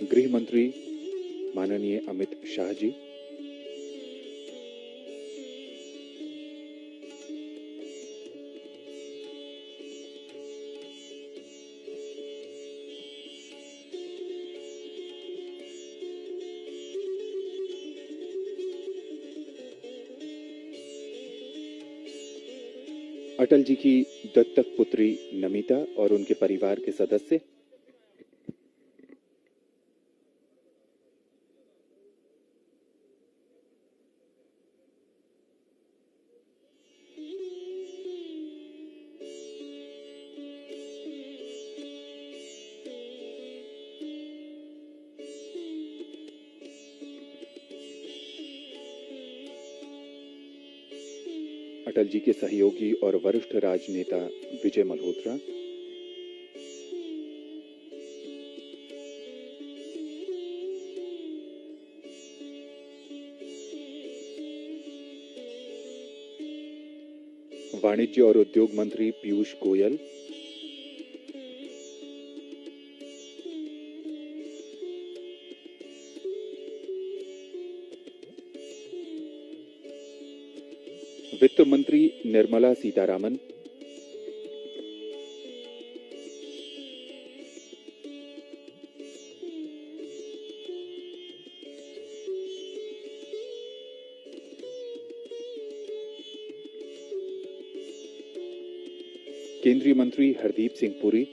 गृह मंत्री माननीय अमित शाह जी, अटल जी की दत्तक पुत्री नमिता और उनके परिवार के सदस्य, अटल जी के सहयोगी और वरिष्ठ राजनेता विजय मल्होत्रा, वाणिज्य और उद्योग मंत्री पीयूष गोयल, वित्त मंत्री निर्मला सीतारामन, केंद्रीय मंत्री हरदीप सिंह पुरी,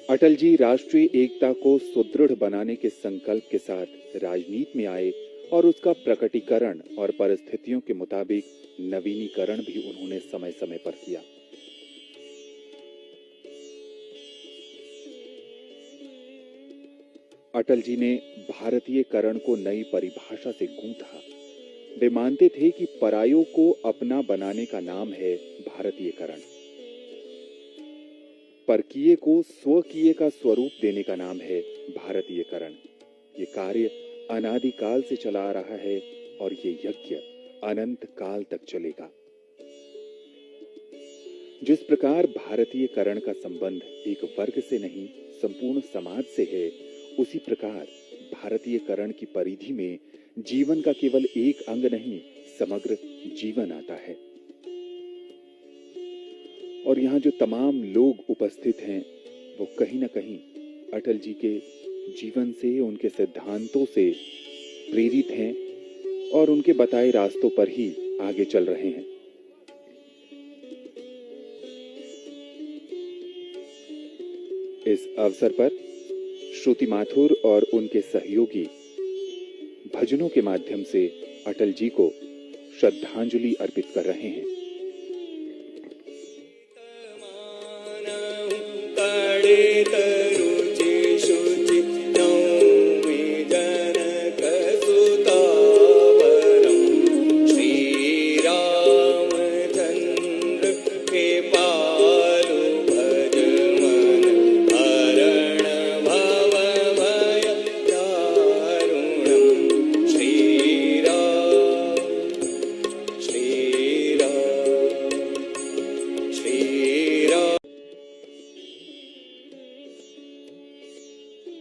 अटल जी राष्ट्रीय एकता को सुदृढ़ बनाने के संकल्प के साथ राजनीति में आए और उसका प्रकटीकरण और परिस्थितियों के मुताबिक नवीनीकरण भी उन्होंने समय समय पर किया। अटल जी ने भारतीयकरण को नई परिभाषा से गूंथा। वे मानते थे कि परायों को अपना बनाने का नाम है भारतीयकरण, परकीय को स्वकीय का स्वरूप देने का नाम है भारतीयकरण। ये कार्य अनादिकाल से चला आ रहा है और ये यज्ञ अनंत काल तक चलेगा। जिस प्रकार भारतीयकरण का संबंध एक वर्ग से नहीं संपूर्ण समाज से है, उसी प्रकार भारतीयकरण की परिधि में जीवन का केवल एक अंग नहीं समग्र जीवन आता है। और यहाँ जो तमाम लोग उपस्थित हैं वो कहीं ना कहीं अटल जी के जीवन से, उनके सिद्धांतों से प्रेरित हैं और उनके बताए रास्तों पर ही आगे चल रहे हैं। इस अवसर पर श्रुति माथुर और उनके सहयोगी भजनों के माध्यम से अटल जी को श्रद्धांजलि अर्पित कर रहे हैं।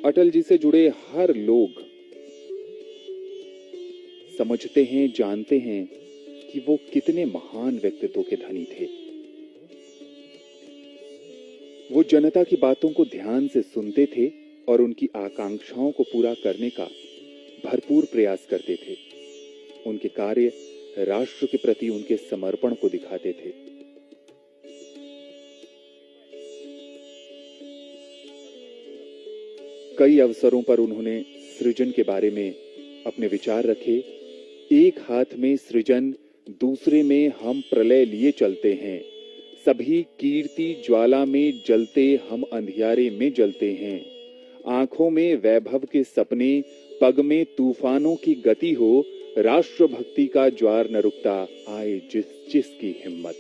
अटल जी से जुड़े हर लोग समझते हैं, जानते हैं कि वो कितने महान व्यक्तित्व के धनी थे। वो जनता की बातों को ध्यान से सुनते थे और उनकी आकांक्षाओं को पूरा करने का भरपूर प्रयास करते थे। उनके कार्य राष्ट्र के प्रति उनके समर्पण को दिखाते थे। कई अवसरों पर उन्होंने सृजन के बारे में अपने विचार रखे। एक हाथ में सृजन, दूसरे में हम प्रलय लिए चलते हैं। सभी कीर्ति ज्वाला में जलते, हम अंधियारे में जलते हैं। आंखों में वैभव के सपने, पग में तूफानों की गति हो। राष्ट्रभक्ति का ज्वार न रुकता, आए जिसकी हिम्मत।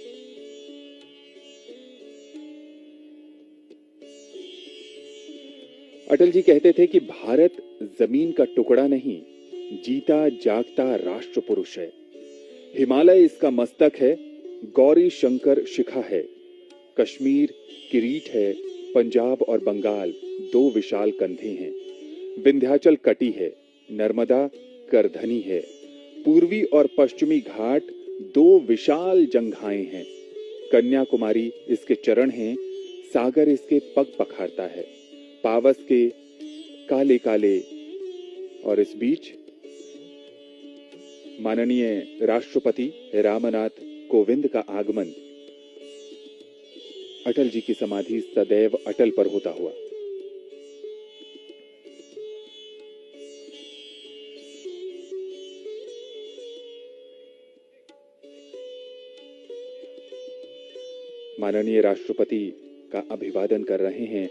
अटल जी कहते थे कि भारत जमीन का टुकड़ा नहीं, जीता जागता राष्ट्र पुरुष है। हिमालय इसका मस्तक है, गौरी शंकर शिखा है, कश्मीर किरीट है, पंजाब और बंगाल दो विशाल कंधे हैं, विंध्याचल कटी है, नर्मदा करधनी है, पूर्वी और पश्चिमी घाट दो विशाल जंघाएं हैं, कन्याकुमारी इसके चरण हैं, सागर इसके पग पखारता है, पावस के काले काले। और इस बीच माननीय राष्ट्रपति रामनाथ कोविंद का आगमन अटल जी की समाधि सदैव अटल पर होता हुआ। माननीय राष्ट्रपति का अभिवादन कर रहे हैं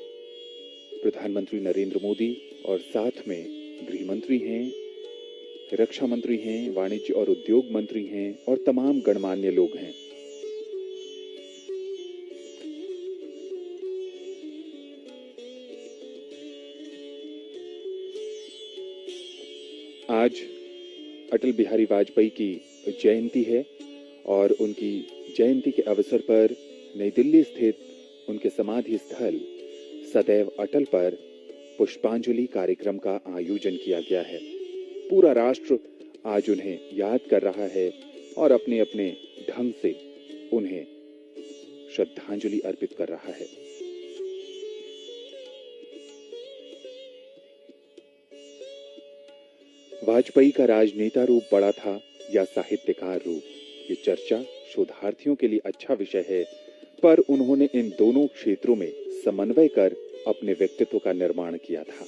प्रधानमंत्री नरेंद्र मोदी और साथ में गृह मंत्री हैं, रक्षा मंत्री हैं, वाणिज्य और उद्योग मंत्री हैं और तमाम गणमान्य लोग हैं। आज अटल बिहारी वाजपेयी की जयंती है और उनकी जयंती के अवसर पर नई दिल्ली स्थित उनके समाधि स्थल सदैव अटल पर पुष्पांजलि कार्यक्रम का आयोजन किया गया है। पूरा राष्ट्र आज उन्हें याद कर रहा है और अपने अपने ढंग से उन्हें श्रद्धांजलि अर्पित कर रहा है। वाजपेयी का राजनेता रूप बड़ा था या साहित्यकार रूप, ये चर्चा शोधार्थियों के लिए अच्छा विषय है, पर उन्होंने इन दोनों क्षेत्रों में समन्वय कर अपने व्यक्तित्व का निर्माण किया था।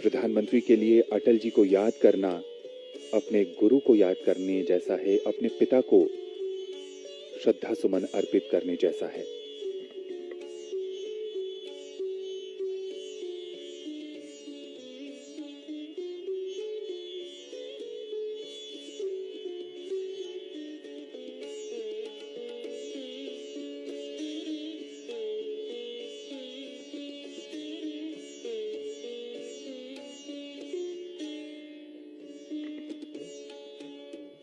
प्रधानमंत्री के लिए अटल जी को याद करना अपने गुरु को याद करने जैसा है, अपने पिता को श्रद्धा सुमन अर्पित करने जैसा है।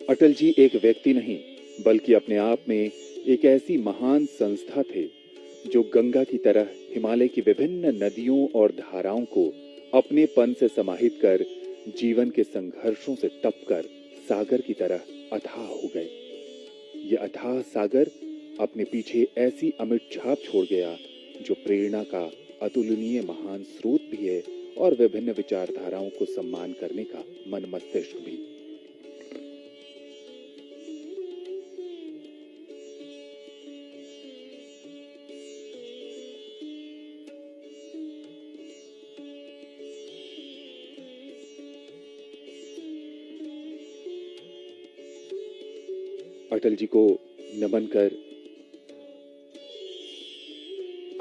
अटल जी एक व्यक्ति नहीं बल्कि अपने आप में एक ऐसी महान संस्था थे जो गंगा की तरह हिमालय की विभिन्न नदियों और धाराओं को अपने पन से समाहित कर जीवन के संघर्षों से तपकर सागर की तरह अथाह हो गए। ये अथाह सागर अपने पीछे ऐसी अमिट छाप छोड़ गया जो प्रेरणा का अतुलनीय महान स्रोत भी है और विभिन्न विचारधाराओं को सम्मान करने का मन मस्तिष्क भी। अटल जी को नमन कर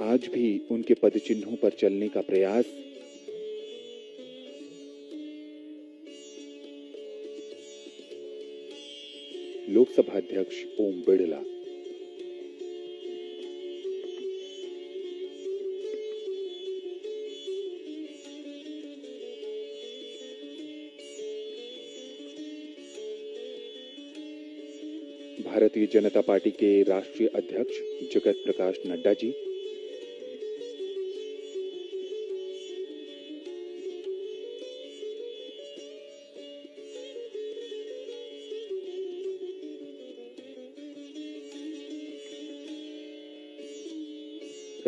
आज भी उनके पदचिन्हों पर चलने का प्रयास लोकसभा अध्यक्ष ओम बिड़ला। भारतीय जनता पार्टी के राष्ट्रीय अध्यक्ष जगत प्रकाश नड्डा जी,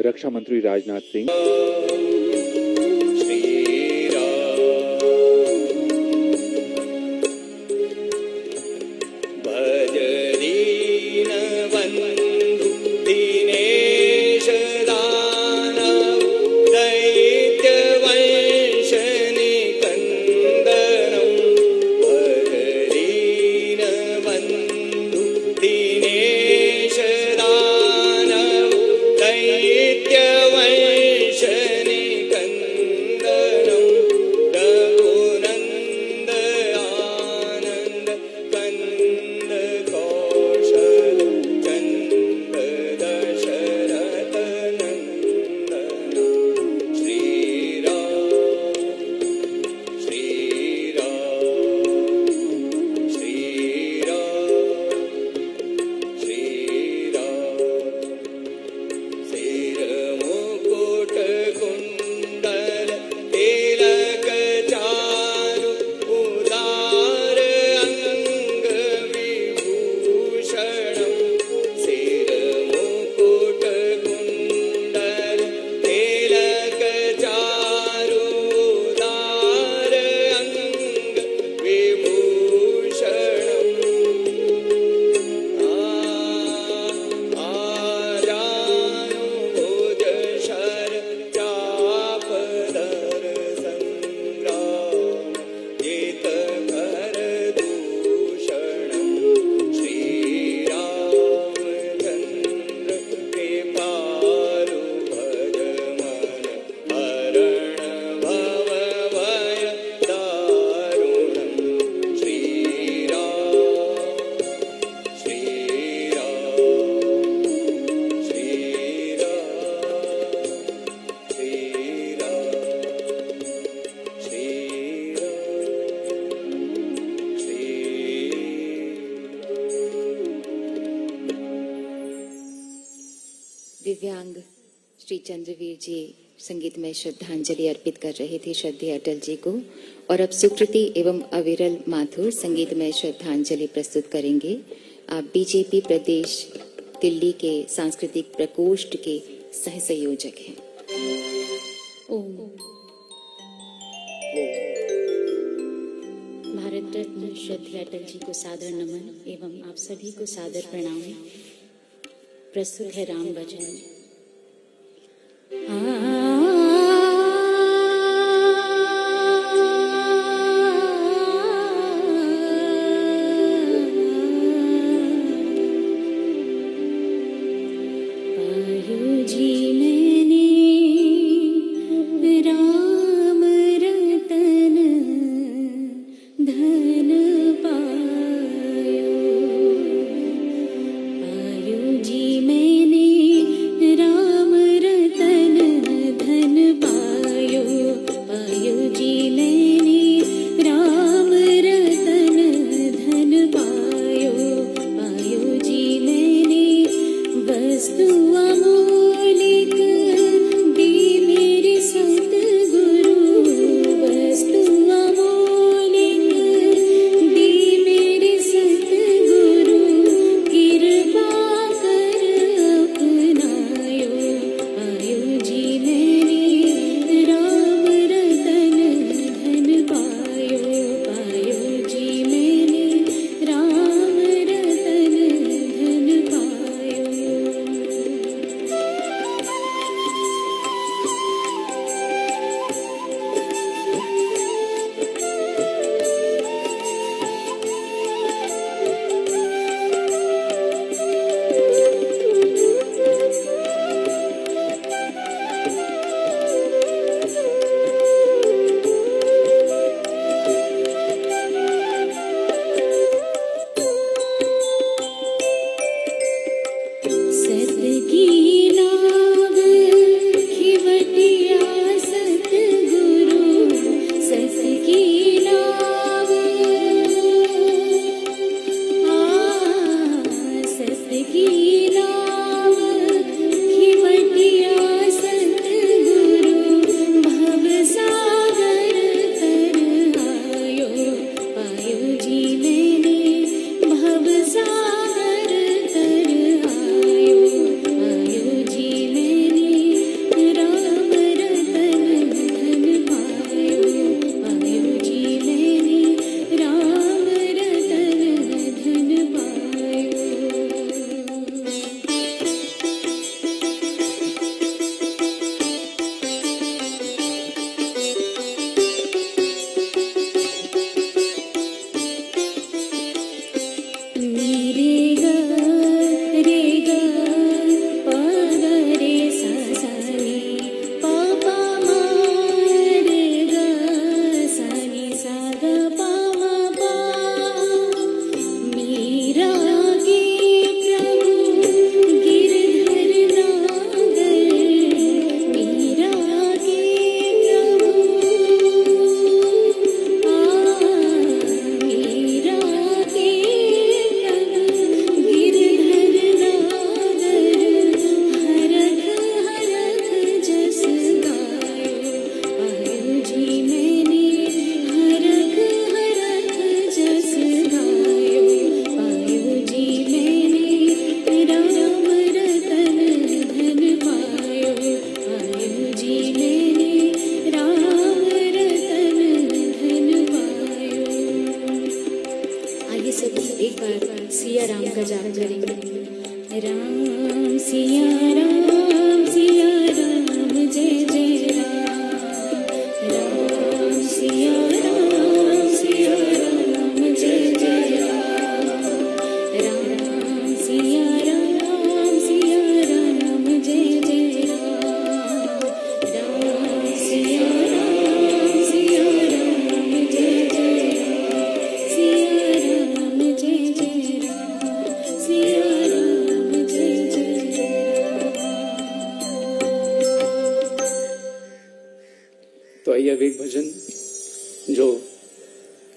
रक्षा मंत्री राजनाथ सिंह, दैत्यवंशनिकन्दनं संग श्री चंद्रवीर जी संगीतमय श्रद्धांजलि अर्पित कर रहे थे श्रद्धेय अटल जी को, और अब सुकृति एवं अविरल माथुर संगीतमय श्रद्धांजलि प्रस्तुत करेंगे। आप बीजेपी प्रदेश दिल्ली के सांस्कृतिक प्रकोष्ठ के सह संयोजक हैं। ओम। भारत रत्न श्रद्धेय अटल जी को सादर नमन एवं आप सभी को सादर प्रणाम। प्रस्तुत है राम भजन।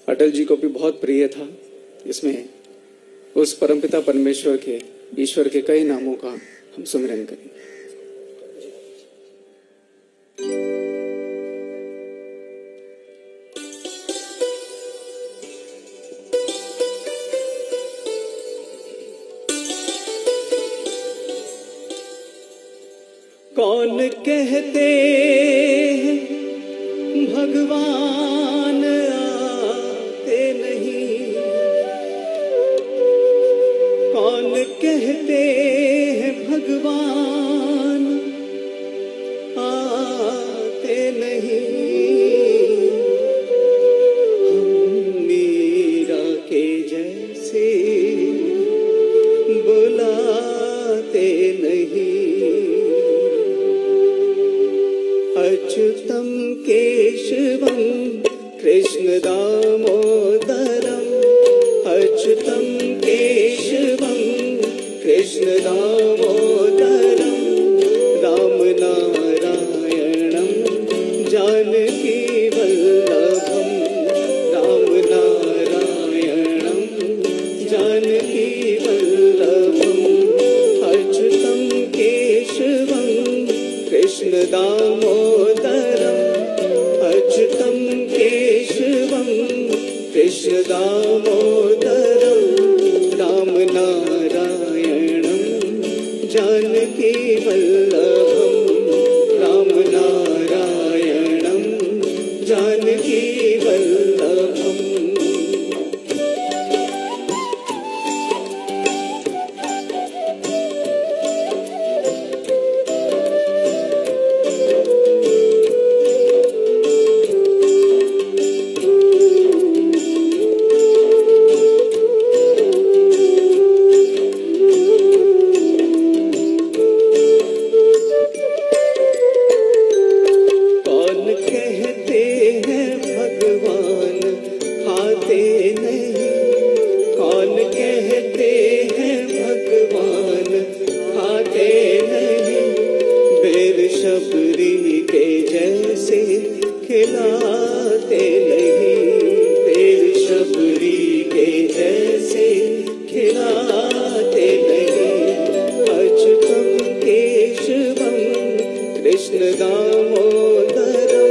अटल जी को भी बहुत प्रिय था। इसमें उस परमपिता परमेश्वर के, ईश्वर के कई नामों का हम सुमिरन करेंगे। कौन कहते हैं भगवान आते नहीं, कौन कहते हैं भगवान आते नहीं। हम मीरा के जैसे बुलाते नहीं। अच्युतम केशवम कृष्ण दामोदरम, अच्युतम केशवम कृष्ण दामोदरम, राम नारायणम जानकी वल्लभम, राम नारायणम जानकी वल्लभम। अच्युतम केशवम कृष्ण दामोदरम, अच्युतम केशवम कृष्ण दामोदरम, राम नारायणम जानकी वल्लभम, राम नारायणम जानकी वल्लभम। शबरी के जैसे खिलाते नहीं, तेल शबरी के जैसे खिलाते नहीं। अच्युतम केशवम कृष्ण दामोदरम,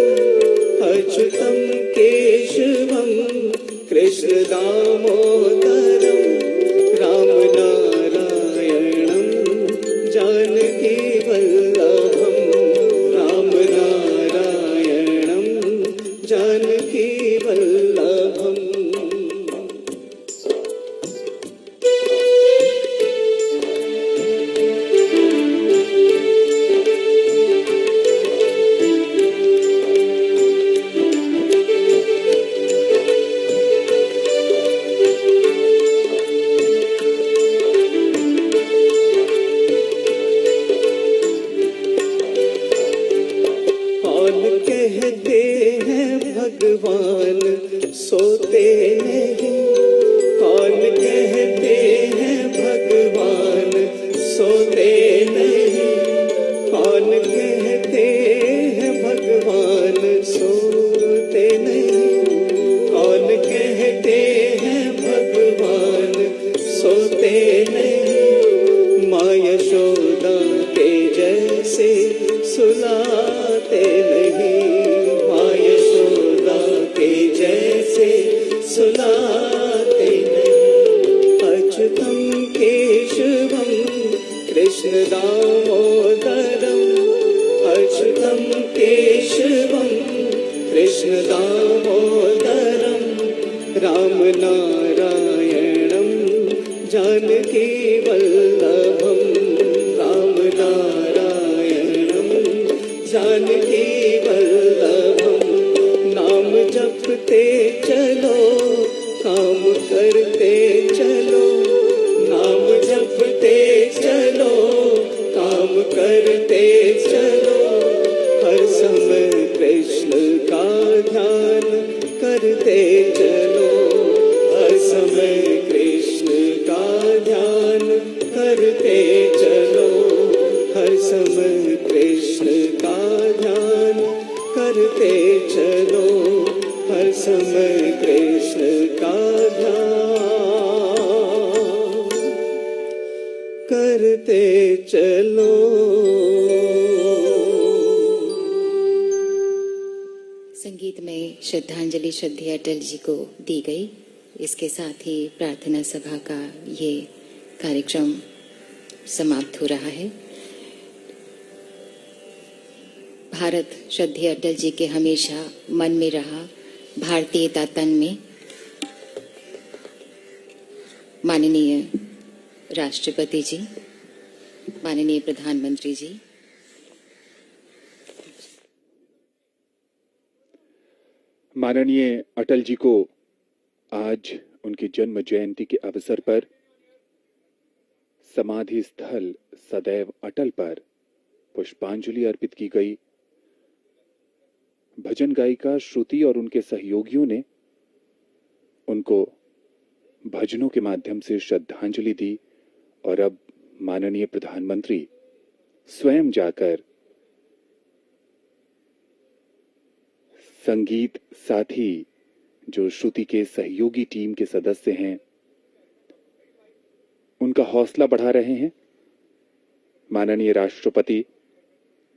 अच्युतम केशवम कृष्ण दामोदरम, राम नारायणम जानकी वल्लभम, राम नारायणम जानकी वल्लभम। कहते हैं भगवान सोते नहीं, कौन कहते हैं भगवान सोते नहीं, कौन कहते हैं भगवान सोते नहीं, कौन कहते हैं भगवान सोते नहीं। माँ यशोदा के जैसे सुलाते नहीं, माँ यशोदा के जैसे सुलाते नहीं। अच्युतम केशवम कृष्ण दामोदरम, अच्युतम केशवम कृष्ण दामोदरम, राम नारायणम जानकी वल्लभम, राम नारायणम जानकी वल्लभम। नाम जपते चलो काम करते चलो, नाम जपते चलो काम करते चलो। हर समय कृष्ण का ध्यान करते चलो, हर समय कृष्ण का ध्यान करते चलो, हर समय कृष्ण का ध्यान करते चलो, हर समय कृष्ण का ध्यान करते चलो। संगीत में श्रद्धांजलि श्रद्धेय अटल जी को दी गई। इसके साथ ही प्रार्थना सभा का ये कार्यक्रम समाप्त हो रहा है। भारत श्रद्धेय अटल जी के हमेशा मन में रहा, भारतीयता तन में। माननीय राष्ट्रपति जी, माननीय प्रधानमंत्री जी, माननीय अटल जी को आज उनकी जन्म जयंती के अवसर पर समाधि स्थल सदैव अटल पर पुष्पांजलि अर्पित की गई। भजन गायिका श्रुति और उनके सहयोगियों ने उनको भजनों के माध्यम से श्रद्धांजलि दी और अब माननीय प्रधानमंत्री स्वयं जाकर संगीत साथी जो श्रुति के सहयोगी टीम के सदस्य हैं उनका हौसला बढ़ा रहे हैं। माननीय राष्ट्रपति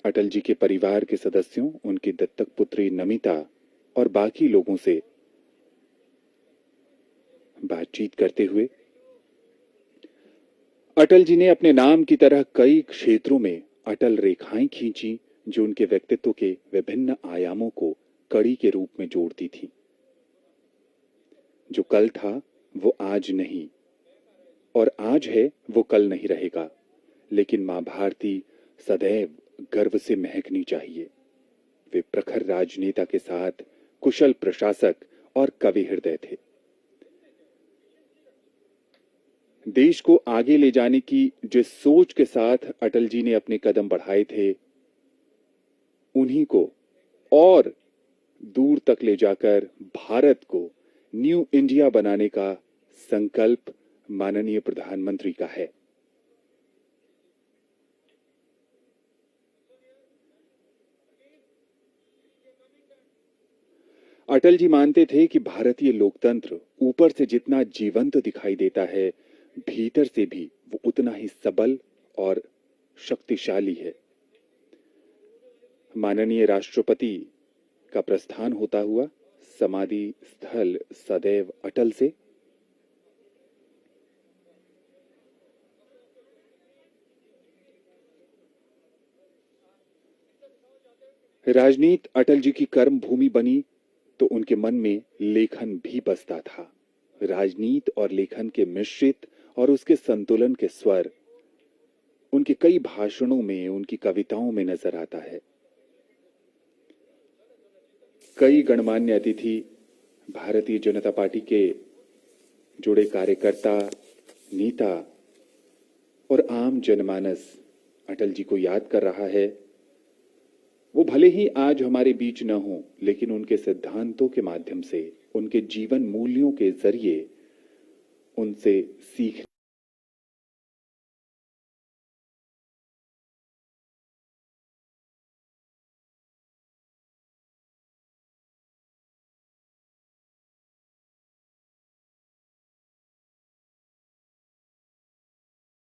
अटल जी के परिवार के सदस्यों, उनकी दत्तक पुत्री नमिता और बाकी लोगों से बातचीत करते हुए अटल जी ने अपने नाम की तरह कई क्षेत्रों में अटल रेखाएं खींची जो उनके व्यक्तित्व के विभिन्न आयामों को कड़ी के रूप में जोड़ती थी। जो कल था वो आज नहीं और आज है वो कल नहीं रहेगा, लेकिन मां भारती सदैव गर्व से महकनी चाहिए। वे प्रखर राजनेता के साथ कुशल प्रशासक और कवि हृदय थे। देश को आगे ले जाने की जिस सोच के साथ अटल जी ने अपने कदम बढ़ाए थे, उन्हीं को और दूर तक ले जाकर भारत को न्यू इंडिया बनाने का संकल्प माननीय प्रधानमंत्री का है। अटल जी मानते थे कि भारतीय लोकतंत्र ऊपर से जितना जीवंत दिखाई देता है, भीतर से भी वो उतना ही सबल और शक्तिशाली है। माननीय राष्ट्रपति का प्रस्थान होता हुआ समाधि स्थल सदैव अटल से राजनीति अटल जी की कर्म भूमि बनी तो उनके मन में लेखन भी बसता था। राजनीति और लेखन के मिश्रित और उसके संतुलन के स्वर उनके कई भाषणों में, उनकी कविताओं में नजर आता है। कई गणमान्य अतिथि, भारतीय जनता पार्टी के जुड़े कार्यकर्ता, नेता और आम जनमानस अटल जी को याद कर रहा है। वो भले ही आज हमारे बीच न हो, लेकिन उनके सिद्धांतों के माध्यम से, उनके जीवन मूल्यों के जरिए उनसे सीख